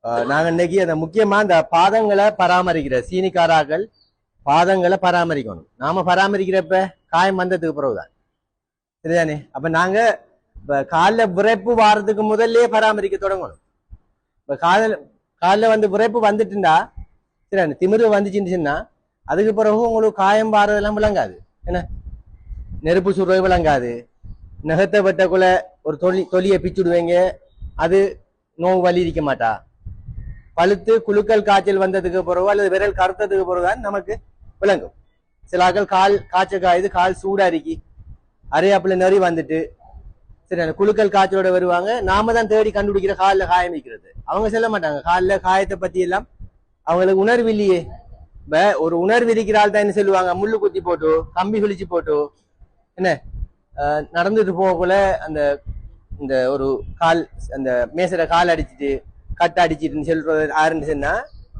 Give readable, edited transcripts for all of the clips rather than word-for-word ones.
நாங்க இன்னைக்கு அந்த முக்கியமா இந்த பாதங்களை பராமரிக்கிற சீனிக்காராக்கள் பாதங்களை பராமரிக்கணும். நாம பராமரிக்கிறப்ப காயம் வந்ததுக்கு பிறகுதான் சரிதானே. அப்ப நாங்க காலில் விரைப்பு வாரத்துக்கு முதல்ல பராமரிக்க தொடங்கணும். இப்ப காலில் வந்து விரைப்பு வந்துட்டுண்டா சரிதானே, திமிரு வந்துச்சுன்னா அதுக்கு பிறகு உங்களுக்கு காயம் வாரதெல்லாம் விளங்காது. என்ன நெருப்பு சுடுறது விளங்காது. நகத்தை வெட்டக்குள்ள ஒரு தொலியை பிச்சுடுவீங்க, அது நோவு வலி இருக்க மாட்டா. பழுத்து குழுக்கள் காய்ச்சல் வந்ததுக்கு பிறகு அல்லது விரல் கருத்ததுக்கு பிறகுதான் நமக்கு விளங்கும். சிலாக்கள் கால் காய்ச்ச காயுது, கால் சூடா இருக்கி அரையாப்புல நெறி வந்துட்டு சரி குழுக்கள் காய்ச்சலோட வருவாங்க. நாம தான் தேடி கண்டுபிடிக்கிற காலில் காயம் வைக்கிறது. அவங்க சொல்ல மாட்டாங்க காலில் காயத்தை பத்தி எல்லாம். அவங்களுக்கு உணர்வு இல்லையே. ஒரு உணர்வு இருக்கிறாள் தான் என்ன சொல்லுவாங்க, முள்ளு குத்தி போட்டு கம்பி குளிச்சு போட்டு என்ன நடந்துட்டு போகக்குள்ள அந்த இந்த ஒரு கால் அந்த மேசரை கால் அடிச்சுட்டு கட்ட அடிச்சிட்டுன்னு சொல்றது யாருன்னு சொன்னா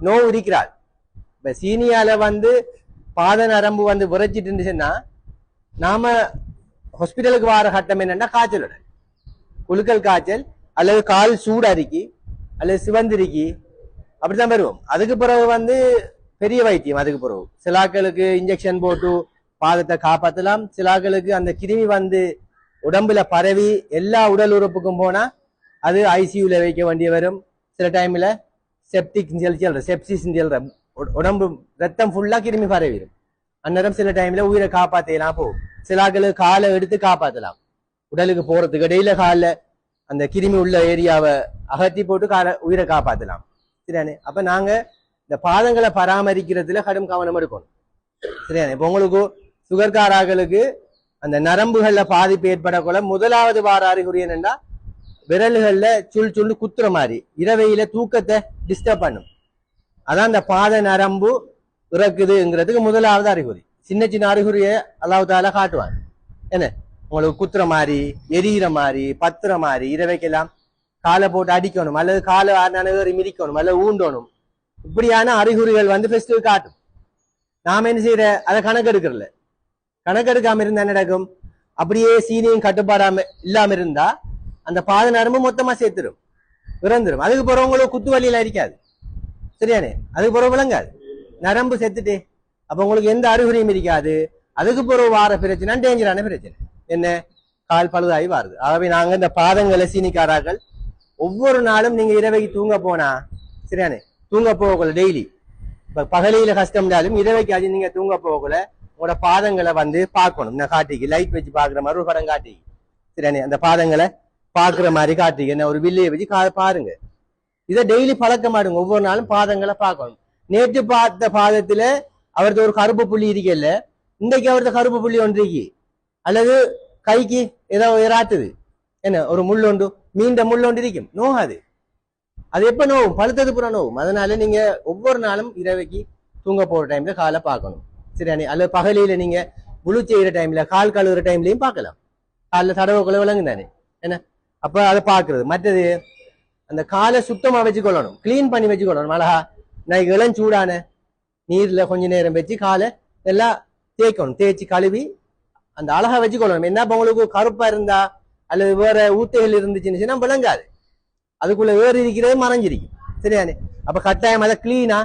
நோவு இருக்கிறாள். இப்ப சீனியால வந்து பாத நரம்பு வந்து விரைச்சிட்டு சொன்னா நாம ஹாஸ்பிட்டலுக்கு வர கட்டம் என்னன்னா காய்ச்சலோட குழுக்கள் காய்ச்சல் அல்லது கால் சூடரிக்கி அல்லது சிவந்திருக்கி அப்படித்தான் வருவோம். அதுக்கு பிறகு வந்து பெரிய வைத்தியம். அதுக்கு பிறகு சிலாக்களுக்கு இன்ஜெக்ஷன் போட்டு பாதத்தை காப்பாற்றலாம். சிலாக்களுக்கு அந்த கிருமி வந்து உடம்புல பரவி எல்லா உடல் உறுப்புக்கும் போனா அது ஐசியூல வைக்க வேண்டிய வரும். சில டைம்ல செப்டிக் சொல்ற செப்சிஸ் சொல்ற உடம்பு ரத்தம் ஃபுல்லா கிருமி பரவிடும். அந்நேரம் சில டைம்ல உயிரை காப்பாற்றலாம் போகும். சிலாக்களுக்கு காலை எடுத்து காப்பாற்றலாம். உடலுக்கு போறதுக்கு இடையில காலில் அந்த கிருமி உள்ள ஏரியாவை அகற்றி போட்டு உயிரை காப்பாற்றலாம். சரியானே. அப்ப நாங்க இந்த பாதங்களை பராமரிக்கிறதுல கடும் கவனம் எடுக்கணும். சரியானே. இப்போ உங்களுக்கு சுகர்காராக்களுக்கு அந்த நரம்புகள்ல பாதிப்பு ஏற்படக்குள்ள முதலாவது வார அறிகுறி என்னன்னா விரல்கள்ல சுள்ளு குத்துற மாதிரி இரவையில தூக்கத்தை டிஸ்டர்ப் பண்ணும். அதான் அந்த பாத நரம்பு இறக்குதுங்கிறதுக்கு முதலாவது அறிகுறி. சின்ன சின்ன அறிகுறியை அல்லாஹ்தாலா காட்டுவாங்க. என்ன உங்களுக்கு குத்துற மாதிரி, எரியிற மாதிரி, பத்துற மாதிரி, இரவைக்கெல்லாம் காலை போட்டு அடிக்கணும் அல்லது காலை நனவேறி மிதிக்கணும் அல்லது ஊண்டணும். இப்படியான அறிகுறிகள் வந்து ஃபெஸ்டிவல் காட்டும். நாம என்ன செய்யற அதை கணக்கெடுக்கிறல. கணக்கெடுக்காம இருந்தா என்ன நடக்கும், அப்படியே சீனியும் கட்டுப்பாடாம இல்லாம இருந்தா அந்த பாத நரம்பு மொத்தமா சேர்த்துடும், இறந்துடும். அதுக்கு போறவங்களுக்கு குத்து வலியில இருக்காது. சரியானே. அதுக்கு போற விளங்காது, நரம்பு செத்துட்டே. அப்ப உங்களுக்கு எந்த அறிகுறியும் இருக்காது. அதுக்கு போற வார பிரச்சனை டேஞ்சரான பிரச்சனை. என்ன கால் பழுதாகி வாருது. ஆகவே நாங்க இந்த பாதங்களை சீனிக்காராக்கள் ஒவ்வொரு நாளும் நீங்க இரவைக்கு தூங்க போனா சரியானே, தூங்க போகல டெய்லி இப்ப பகலில கஷ்டம்னாலும் இரவைக்கு அது நீங்க தூங்க போகல உங்களோட பாதங்களை வந்து பார்க்கணும். இந்த காட்டிக்கு லைட் வச்சு பாக்குற மாதிரி ஒரு படம் காட்டி சரியானே, அந்த பாதங்களை பாக்குற மாதிரி காட்டிக்கு என்ன ஒரு வில்லையை வச்சு பாருங்க. இதை டெய்லி பழக்கமாடுங்க. ஒவ்வொரு நாளும் பாதங்களை பார்க்கணும். நேற்று பார்த்த பாதத்துல அவரது ஒரு கருப்பு புள்ளி இருக்கல, இன்றைக்கு அவரது கருப்பு புள்ளி ஒன்றிக்கு அல்லது கைக்கு ஏதோ இறாத்துது என்ன ஒரு முள்ளொண்டு மீண்ட முள்ளொண்டு இருக்கும், நோகாது. அது எப்ப நோவும், பழுத்தது புற நோவும். அதனால நீங்க ஒவ்வொரு நாளும் இரவைக்கு தூங்க போற டைம்ல காலை பார்க்கணும். சரியானே. அல்லது பகலில நீங்க முழு செய்யற டைம்ல கால் கழுவுற டைம்லயும் பார்க்கலாம். காலில் தடவைக்குள்ள விளங்கு தானே என்ன. அப்ப அதை பாக்குறது. மற்றது அந்த காலை சுத்தமா வச்சுக்கொள்ளணும், கிளீன் பண்ணி வச்சுக்கொள்ளணும். அழகா நான் இளஞ்சூடான நீர்ல கொஞ்ச நேரம் வச்சு காலை எல்லாம் தேய்க்கணும். தேய்ச்சி கழுவி அந்த அழகா வச்சுக்கொள்ளணும். என்ன உங்களுக்கு கருப்பா இருந்தா அல்லது வேற ஊத்தைகள் இருந்துச்சுன்னு விளங்காது, அதுக்குள்ள வேறு இருக்கிறது மறைஞ்சிருக்கும். சரியானே. அப்ப கட்டாயம் அதை கிளீனா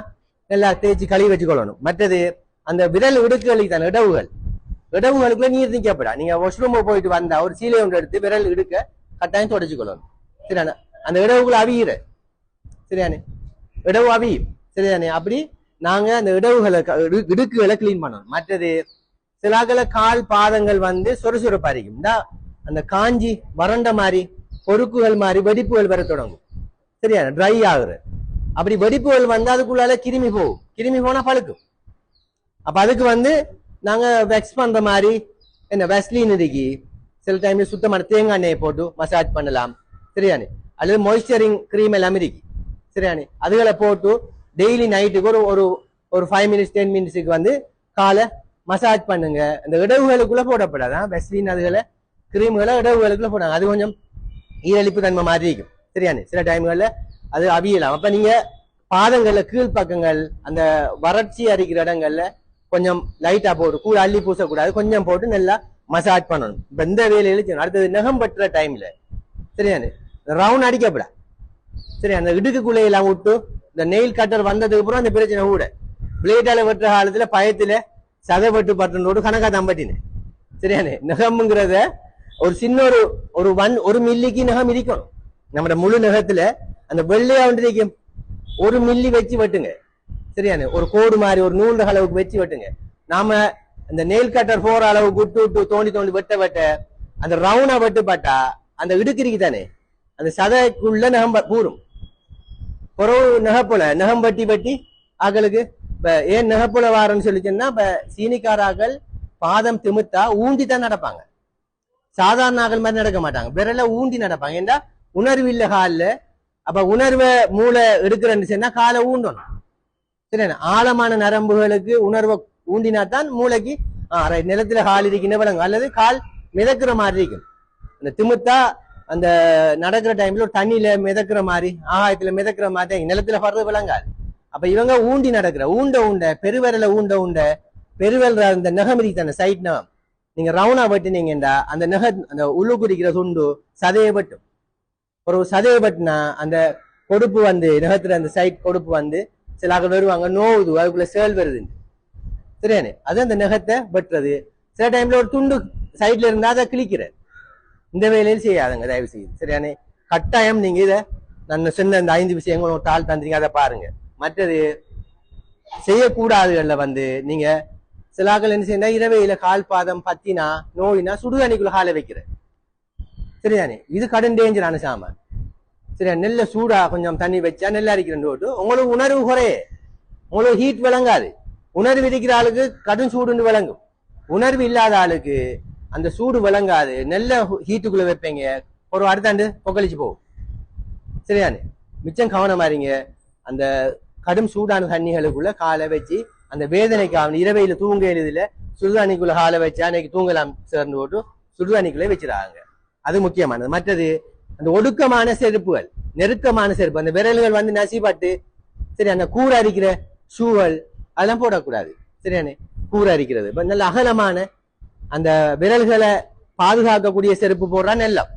நல்லா தேய்ச்சி கழுவி வச்சுக்கொள்ளணும். மற்றது அந்த விரல் இடுக்குகளுக்கு தானே இடவுகளுக்குள்ள நீர் நிக்கப்படா. நீங்க வாஷ்ரூம் போயிட்டு வந்தா ஒரு சீலை ஒன்று எடுத்து விரல் இடுக்க கட்டாயம் தொடச்சுக்கொள்ளணும். சரியான அந்த இடவுகளை அவியிற சரியானே, இடவு அவியும். சரியானே. அப்படி நாங்க அந்த இடவுகளை இடுக்குகளை கிளீன் பண்ணணும். மற்றது சிலாக்கள கால் பாதங்கள் வந்து சொறுசொறுப்பா இருக்கும். அந்த காஞ்சி வறண்ட மாதிரி பொறுக்குகள் மாதிரி வெடிப்புகள் வர தொடங்கும். சரியான ட்ரை ஆகுற. அப்படி வெடிப்புகள் வந்து அதுக்குள்ளால கிருமி போகும். கிருமி போனா பழுக்கும். அப்ப அதுக்கு வந்து நாங்க வெக்ஸ் பண்ற மாதிரி என்ன வெஸ்லின் இருக்கு. சில டைம்ல சுத்தமான தேங்காய் எண்ணெயை போட்டு மசாஜ் பண்ணலாம். சரியானே. அல்லது மாய்ஸ்சரிங் கிரீம் எல்லாம் இருக்கு. சரியானே. அதுகளை போட்டு டெய்லி நைட்டுக்கு ஒரு 5 மினிட்ஸ் 10 மினிட்ஸுக்கு வந்து காலை மசாஜ் பண்ணுங்க. அந்த இடவுகளுக்குள்ள போடப்படாதான் வெஸ்லின் அதுகளை கிரீம்களை இடவுகளுக்குள்ள போடாங்க. அது கொஞ்சம் ஈரழிப்பு தன்மை மாதிரி இருக்கும். சரியானே. சில டைம்கள்ல அது அவியலாம். அப்ப நீங்க பாதங்கள்ல கீழ் பக்கங்கள் அந்த வறட்சி அரிக்கிற இடங்கள்ல கொஞ்சம் லைட்டா போட்டு கூட அள்ளி பூசக்கூடாது, கொஞ்சம் போட்டு நல்லா மசாஜ் பண்ணணும். இப்ப இந்த வேலையில அடுத்தது நகம் பற்ற டைம்ல சரியானே ரவுண்ட் அடிக்கப்படா. சரி, அந்த இடுக்குள்ளே எல்லாம் விட்டு இந்த நெயில் கட்டர் வந்ததுக்கு அப்புறம் அந்த பிரச்சனை கூட பிளேட்டால வெட்டுற காலத்துல பயத்துல சதை வெட்டு பட்டனோடு கணக்கா தம்பட்டினேன். சரியானே, நகம்ங்கிறத ஒரு சின்ன ஒரு மில்லிக்கு நகம் இருக்கணும். நம்ம முழு நகத்துல அந்த வெள்ளையா ஒன்றிக்கும் 1 மில்லி வச்சு வெட்டுங்க. சரியானே, ஒரு கோடு மாதிரி ஒரு நூல் அளவுக்கு வச்சு வெட்டுங்க. நாம அந்த நெயில் கட்டர் போற அளவுக்கு விட்டு விட்டு தோண்டி தோண்டி வெட்ட அந்த ரவுண்டா வெட்டுப்பட்டா அந்த இடுக்கிருக்கு தானே அந்த சதைக்குள்ள நகம் பூரும். புறவு நகம் வெட்டி ஆக்களுக்கு ஏன் நகப்புல வாரன்னு சொல்லிச்சோன்னா இப்ப சீனிக்காராக்கள் பாதம் திமுத்தா ஊண்டி தான் நடப்பாங்க. சாதாரண ஆக்கள் மாதிரி நடக்க மாட்டாங்க, விரல ஊண்டி நடப்பாங்க. ஏண்டா உணர்வு இல்ல காலில். அப்ப உணர்வை மூளை எடுக்கிறேன்னு சொன்னா காலை ஊண்டணும். சரி, ஆழமான நரம்புகளுக்கு உணர்வை ஊண்டினாத்தான் மூளைக்கு நிலத்துல கால் இருக்கின்ற விளங்கும், அல்லது கால் மிதக்கிற மாதிரி இருக்கும். அந்த திமுத்தா அந்த நடக்கிற டைம்ல ஒரு தண்ணியில மிதக்கிற மாதிரி ஆகாயத்துல மிதக்கிற மாதிரி நிலத்துல படுறது விளங்காது. அப்ப இவங்க ஊண்டி நடக்கிற ஊண்ட பெருவிரல ஊண்ட பெருவிரல் அந்த நகம் இருக்கு சைட் நகம் நீங்க ரவுனா வெட்டினீங்கடா அந்த அந்த உள்ளுக்குடிக்கிற துண்டு சதையை வெட்டும். ஒரு சதையை வெட்டினா அந்த கொடுப்பு வந்து நகத்துல அந்த சைட் கொடுப்பு வந்து சில ஆக்கள் வருவாங்க, நோவுது, அதுக்குள்ள சேல் வருது. சரியானே, அது அந்த நகத்தை வெட்டுறது. சில டைம்ல ஒரு துண்டு சைட்ல இருந்தா அதை கிழிக்கிற இந்த வேலையில் செய்யாதுங்க தயவு செய்து. சரியானே, கட்டாயம் நீங்க இதை நான் சொன்ன இந்த 5 விஷயங்களும் ஒரு தாள் தந்திரிங்க, அதை பாருங்க. மற்றது செய்யக்கூடாதுகள்ல வந்து நீங்க சிலாக்கள் என்ன செய்ய இரவையில கால் பாதம் பத்தினா நோயினா சுடுதண்ணிக்குள்ள காலை வைக்கிற. சரிதானே, இது கடும் டேஞ்சரான சாமான். சரியா, நெல்ல சூடா கொஞ்சம் தண்ணி வச்சா நெல்ல அரிக்கிறேன் போட்டு உங்களுக்கு உணர்வு குறையே, உங்களுக்கு ஹீட் விளங்காது. உணர்வு இருக்கிற ஆளுக்கு கடும் சூடுன்னு விளங்கும், உணர்வு இல்லாத ஆளுக்கு அந்த சூடு விளங்காது. நெல்ல ஹீட்டுக்குள்ள வைப்பீங்க, ஒரு அடுத்தாண்டு பொக்கலிச்சு போகும். சரியானே, மிச்சம் கவனமா இருங்க. அந்த கடும் சூடான தண்ணிகளுக்குள்ள காலை வச்சு அந்த வேதனைக்கு ஆகணும். இரவையில தூங்க எழுதில சுடுதண்ணிக்குள்ள காலை வச்சா அன்னைக்கு தூங்கலாம் சேர்ந்து போட்டு சுடுதண்ணிக்குள்ளே வச்சிடாங்க. அது முக்கியமானது. மற்றது அந்த ஒடுக்கமான செருப்புகள், நெருக்கமான செருப்பு, அந்த விரல்கள் வந்து நசிப்பட்டு சரி அந்த கூற அரிக்கிற ஷூகள் அதெல்லாம் போடக்கூடாது. சரியானே, கூற அரிக்கிறது நல்ல அகலமான அந்த விரல்களை பாதுகாக்கக்கூடிய செருப்பு போடுறா நெல்லம்.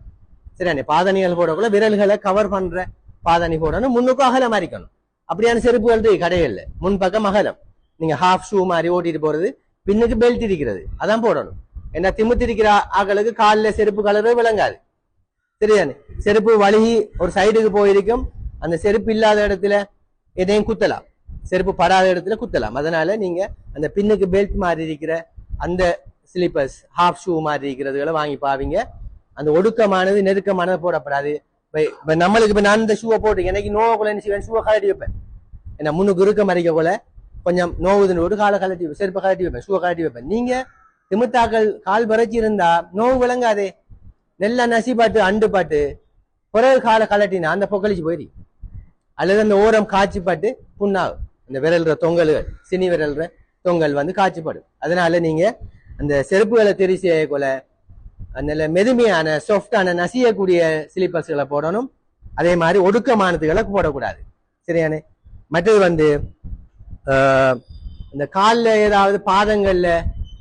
சரியானே, பாதணிகள் போடக்குள்ள விரல்களை கவர் பண்ற பாதணி போடணும். முன்னுக்கும் அகலம் அரிக்கணும். அப்படியான செருப்புகள் இருக்கு கடைகள்ல, முன்பக்கம் அகலம். நீங்க ஹாஃப் ஷூ மாதிரி ஓட்டிட்டு போறது, பின்னுக்கு பெல்ட் இருக்கிறது, அதான் போடணும். ஏன்னா திமுத்திருக்கிற ஆக்களுக்கு காலில் செருப்பு கலரு விளங்காது. சரிதானே, செருப்பு வழுகி ஒரு சைடுக்கு போயிருக்கும், அந்த செருப்பு இல்லாத இடத்துல எதையும் குத்தலாம், செருப்பு படாத இடத்துல குத்தலாம். அதனால நீங்க அந்த பின்னுக்கு பெல்ட் மாதிரி இருக்கிற அந்த ஸ்லீப்பர்ஸ் ஹாஃப் ஷூ மாதிரி இருக்கிறதுகளை வாங்கி பாவீங்க. அந்த ஒடுக்கமானது நெருக்கமானது போடப்படாது. இப்ப நம்மளுக்கு இப்ப நான் இந்த ஷூவை போட்டு எனக்கு நோவுக்குள்ள என்ன செய்வேன், ஷூவை கலட்டி வைப்பேன். ஏன்னா முன்னுக்கு இருக்க மறிக்க போல கொஞ்சம் நோவுதுன்னு ஒரு காலை கலட்டி வைப்பேன், செருப்பை கலட்டி வைப்பேன், ஷூவை கலட்டி வைப்பேன். நீங்க திமுத்தாக்கள் கால் வரைச்சி இருந்தா நோவு விளங்காதே, நெல்ல நசிப்பாட்டு அண்டு பாட்டு பிறகு காலை கலட்டினா அந்த பொக்கலிச்சு போயிரு, அல்லது அந்த ஓரம் காய்ச்சிப்பாட்டு புண்ணாகும். அந்த விரல்ற தொங்கல்கள், சினி விரல்ற தொங்கல் வந்து காய்ச்சிப்படும். அதனால நீங்க அந்த செருப்புகளை தெரிவு செய்யக்குள்ள நல்ல மெதுமையான சாஃப்டான நசியக்கூடிய ஸ்லீப்பர்ஸ்களை போடணும். அதே மாதிரி ஒடுக்கமானதுகளை போடக்கூடாது. சரியானே, மற்றது வந்து இந்த காலில் ஏதாவது பாதங்கள்ல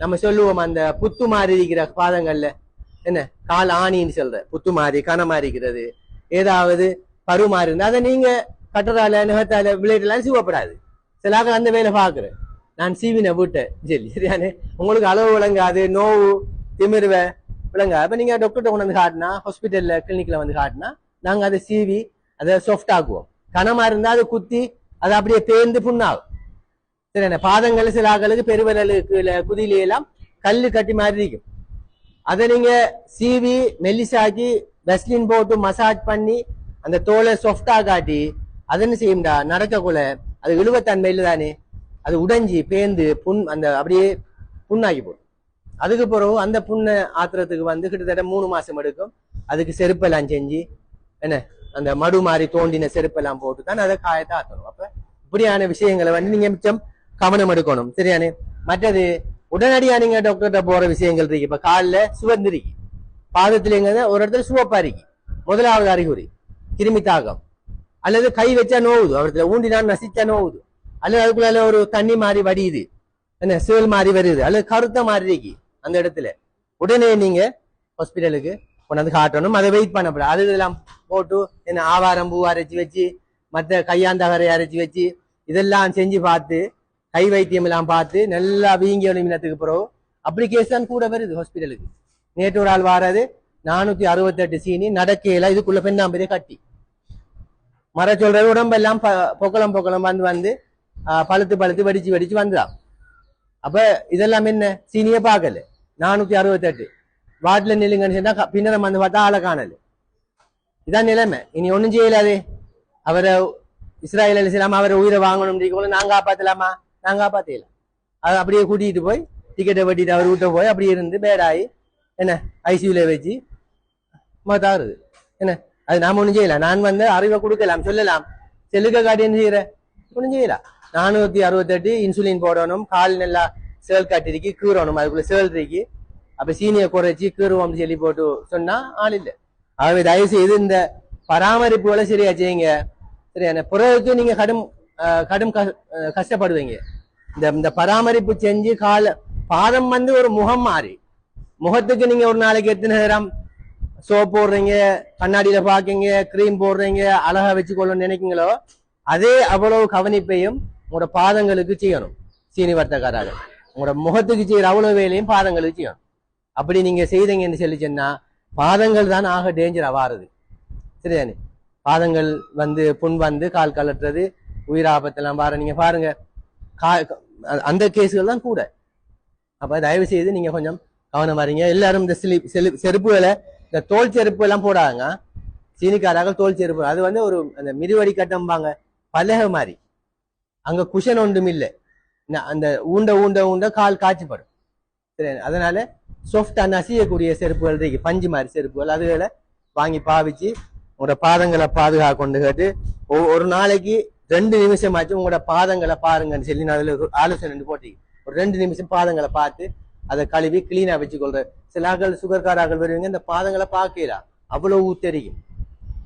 நம்ம சொல்லுவோம் அந்த புத்து மாதிரி இருக்கிற பாதங்கள்ல என்ன கால் ஆணின்னு சொல்ற புத்து மாதிரி கனமா இருக்கிறது, ஏதாவது பரு மாதிரி இருந்தா அதை நீங்க கட்டுறால நகத்தால விளையாட்டுலாம் சீவப்படாது. சிலாக அந்த வேலை பாக்குறேன் நான் சீவின வீட்டை சரி. சரியானே, உங்களுக்கு அளவு விளங்காது, நோவு திமிர்வ விளங்கா. அப்ப நீங்க டாக்டர்கிட்ட கொண்டு வந்து காட்டினா, ஹாஸ்பிட்டல்ல கிளினிக்ல வந்து காட்டினா நாங்க அதை சீவி அதை சாஃப்ட் ஆக்குவோம். கனமா இருந்தா அதை குத்தி அதை அப்படியே தேர்ந்து புண்ணாகும். சரியான பாதங்கள் சில ஆக்களுக்கு பெருவிரலுக்கு குதியில எல்லாம் கல்லு கட்டி மாதிரி இருக்கும். அதை நீங்க சீவி மெல்லிசாக்கி வெஸ்லின் போட்டு மசாஜ் பண்ணி அந்த தோலை சாஃப்டா காட்டி அதை என்ன செய்யும்டா நடக்கக்குள்ள அது இழுவத்தன்மையில தானே அது உடைஞ்சி பேந்து புண் அந்த அப்படியே புண்ணாக்கி போடும். அதுக்கு பிறகு அந்த புண்ணை ஆத்திரத்துக்கு வந்து கிட்டத்தட்ட 3 மாசம் எடுக்கும். அதுக்கு செருப்பெல்லாம் செஞ்சு என்ன அந்த மடு மாதிரி தோண்டின செருப்பெல்லாம் போட்டு தான் அதை காயத்தை ஆத்தணும். அப்ப இப்படியான விஷயங்களை வந்து நீங்க மிச்சம் கவனம் எடுக்கணும். சரியானே, மற்றது உடனடியா நீங்க டாக்டர்கிட்ட போற விஷயங்கள் இருக்கு. இப்ப காலில் சுவந்திருக்கு, பாதத்துல எங்க ஒரு இடத்துல சுவப்பா இருக்கு, முதலாவது அறிகுறி கிருமி தாக்கம், அல்லது கை வச்சா நோவுது, அவரத்துல ஊண்டினா நசிச்சா நோவுது, அல்லது அதுக்குள்ள ஒரு தண்ணி மாதிரி வடியுது, என்ன சேல் மாதிரி வருது, அல்லது கருத்த மாதிரி இருக்கு அந்த இடத்துல, உடனே நீங்க ஹாஸ்பிட்டலுக்கு கொண்டாந்து காட்டணும். அதை வெயிட் பண்ணப்படாது. அது இதெல்லாம் போட்டு என்ன ஆவாரம் பூ அரைச்சி வச்சு மற்ற கையாந்தகரை அரைச்சி வச்சு இதெல்லாம் செஞ்சு பார்த்து கை வைத்தியம் எல்லாம் பார்த்து நல்லா வீங்கி எழுமினத்துக்கு பிறகு அப்ளிகேஷன் கூட வருது ஹாஸ்பிட்டலுக்கு. நேற்று ஒரு ஆள் வாராது 468 சீனி நடக்கையில இதுக்குள்ள பெண்ணாம்பரிய கட்டி மர சொல்றது உடம்பெல்லாம் பொக்கலம் வந்து பழுத்து வெடிச்சு வந்துதான். அப்ப இதெல்லாம் என்ன சீனியே பார்க்கல. 468 வார்டுல நில்லுங்கன்னு சொன்னா பின்னரம் வந்து பார்த்தா ஆளை காணல. இதான் நிலைமை. இனி ஒண்ணும் செய்யலாது. அவரை இஸ்ராயல் அலிஸ்லாம் அவரை உயிரை வாங்கணும் நாங்க காப்பாத்தலாமா? நாங்க காப்பாத்தலாம். அதை அப்படியே கூட்டிட்டு போய் டிக்கெட்டை வெட்டிட்டு அவர் வீட்டை போய் அப்படியே இருந்து பேடாயி என்ன ஐசியூல வச்சு மாத்தாருது. என்ன அது நாம ஒண்ணும் செய்யலாம். நான் வந்து அறிவை கொடுக்கலாம், சொல்லலாம், செல்லுக்க காட்டி என்ன செய்யற ஒண்ணும் செய்யலாம். 468 இன்சுலின் போடணும், கால் நல்லா சேல் காட்டிருக்கு கீறணும், அதுக்குள்ள சேல் இருக்கு. அப்ப சீனியை குறைச்சி கீறுவோம் சொல்லி போட்டு சொன்னா ஆள் இல்லை. ஆகவே தயவு செய்து இந்த பராமரிப்புகளை சரியா செய்யுங்க. சரியான பிறகு நீங்க கடும் கஷ்டப்படுவீங்க. இந்த பராமரிப்பு செஞ்சு பாதம் வந்து ஒரு முகம் மாறி முகத்துக்கு நீங்க ஒரு நாளைக்கு எத்தனை நேரம் சோப் போடுறீங்க, கண்ணாடியில பாக்கீங்க, கிரீம் போடுறீங்க, அழகா வச்சுக்கொள்ளணும்னு நினைக்கீங்களோ அதே அவ்வளவு கவனிப்பையும் உங்களோட பாதங்களுக்கு செய்யணும். சீனி வர்த்தகராக உங்களோட முகத்துக்கு செய்யற அவ்வளவு வேலையும் பாதங்களுக்கு செய்யணும். அப்படி நீங்க செய்தீங்கன்னு சொல்லி சொன்னா பாதங்கள் தான் ஆக டேஞ்சரா வாருது. சரிதானே? பாதங்கள் வந்து புண் வந்து கால் கலட்டுறது, உயிராபத்தெல்லாம் வார நீங்க பாருங்க. அந்த கேஸுகள் தான் கூட. அப்ப தயவு செய்து நீங்க கொஞ்சம் கவனம் வரீங்க. எல்லாரும் இந்த செருப்புகளை, இந்த தோல் செருப்பு எல்லாம் போடாங்க. சீனிக்காராக தோல் செருப்பு, அது வந்து ஒரு அந்த மிதிவடி கட்டம்பாங்க பலகை மாதிரி. அங்க குஷன் ஒன்றும் இல்லை. அந்த ஊண்ட கால் காய்ச்சிப்படும். சரி, அதனால சாஃப்டா நசியக்கூடிய செருப்புகள் இருக்கு, பஞ்சு மாதிரி செருப்புகள். அதுகளை வாங்கி பாவிச்சு உங்களோட பாதங்களை பாதுகாக்க கொண்டு கேட்டு ஒரு நாளைக்கு 2 நிமிஷமாச்சு உங்களோட பாதங்களை பாருங்கன்னு சொல்லி நான் அதுல ஆலோசனை போட்டி ஒரு 2 நிமிஷம் பாதங்களை பார்த்து அதை கழுவி கிளீனா வச்சுக்கொள்ற. சில ஆக்கள் சுகர்காராக்கள் வருவீங்க, இந்த பாதங்களை பார்க்கலாம் அவ்வளவு தெரியும்,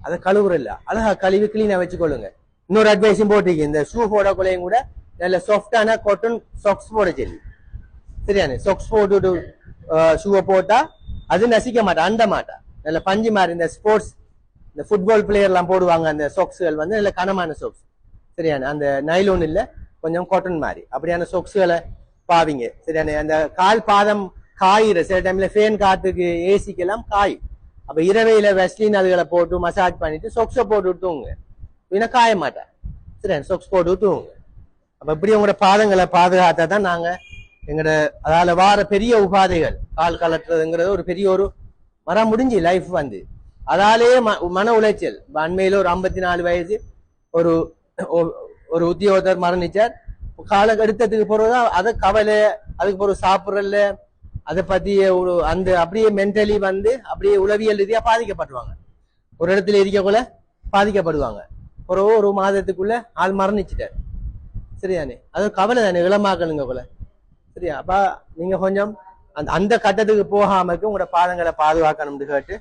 அதை கழுவுற இல்ல, அழகா கழுவி கிளீனா வச்சுக்கொள்ளுங்க. இன்னொரு அட்வைஸும் போட்டிருக்கு, இந்த ஷூ போடக்குள்ளையும் கூட நல்ல சாஃப்டான காட்டன் சாக்ஸ் போட சொல்லி. சரியானே? சாக்ஸ் போட்டு ஷூவை போட்டா அது நசிக்க மாட்டா, அண்ட மாட்டா. நல்ல பஞ்சு மாதிரி இந்த ஸ்போர்ட்ஸ் இந்த ஃபுட்பால் பிளேயர் எல்லாம் போடுவாங்க அந்த சாக்ஸுகள் வந்து நல்ல கனமான சாக்ஸ். சரியான அந்த நைலோன் இல்ல, கொஞ்சம் காட்டன் மாதிரி அப்படியான சாக்ஸுகளை பாவிங்க. சரியான அந்த கால் பாதம் காயிற சில டைம்ல ஃபேன் காத்துக்கு ஏசிக்கு எல்லாம் காய். அப்ப இரவையில வெஸ்லின் அதுகளை போட்டு மசாஜ் பண்ணிட்டு சொக்ஸை போட்டு விட்டுங்க, இல்லைன்னா காய மாட்டா. சரியான சொக்ஸ் போட்டு விட்டுங்க. அப்ப இப்படி உங்களோட பாதங்களை பாதுகாத்தா தான் நாங்க எங்களோட அதால வார பெரிய உபாதைகள் கால் கலட்டுறதுங்கிறது ஒரு பெரிய ஒரு மரம் முடிஞ்சு லைஃப் வந்து அதாலேயே மன உளைச்சல். அண்மையில ஒரு 54 வயசு ஒரு உத்தியோகத்தர் மரணிச்சார். காலம் எடுத்ததுக்கு பிறகுதான் அதை கவலை, அதுக்கு பிறகு சாப்பிடல, அதை பத்தி அந்த அப்படியே மென்டலி வந்து அப்படியே உளவியல் ரீதியா பாதிக்கப்பட்டுவாங்க. ஒரு இடத்துல இருக்கக்குள்ள பாதிக்கப்படுவாங்க. ஒரு மாதத்துக்குள்ள ஆள் மரணிச்சுட்டார். சரியானே? அது கவலை தானே, இளமாக்கணுங்க போல. சரியா? அப்ப நீங்க கொஞ்சம் அந்த கட்டத்துக்கு போகாமக்கு உங்களோட பாதங்களை பாதுகாக்கணும்னு கேட்டு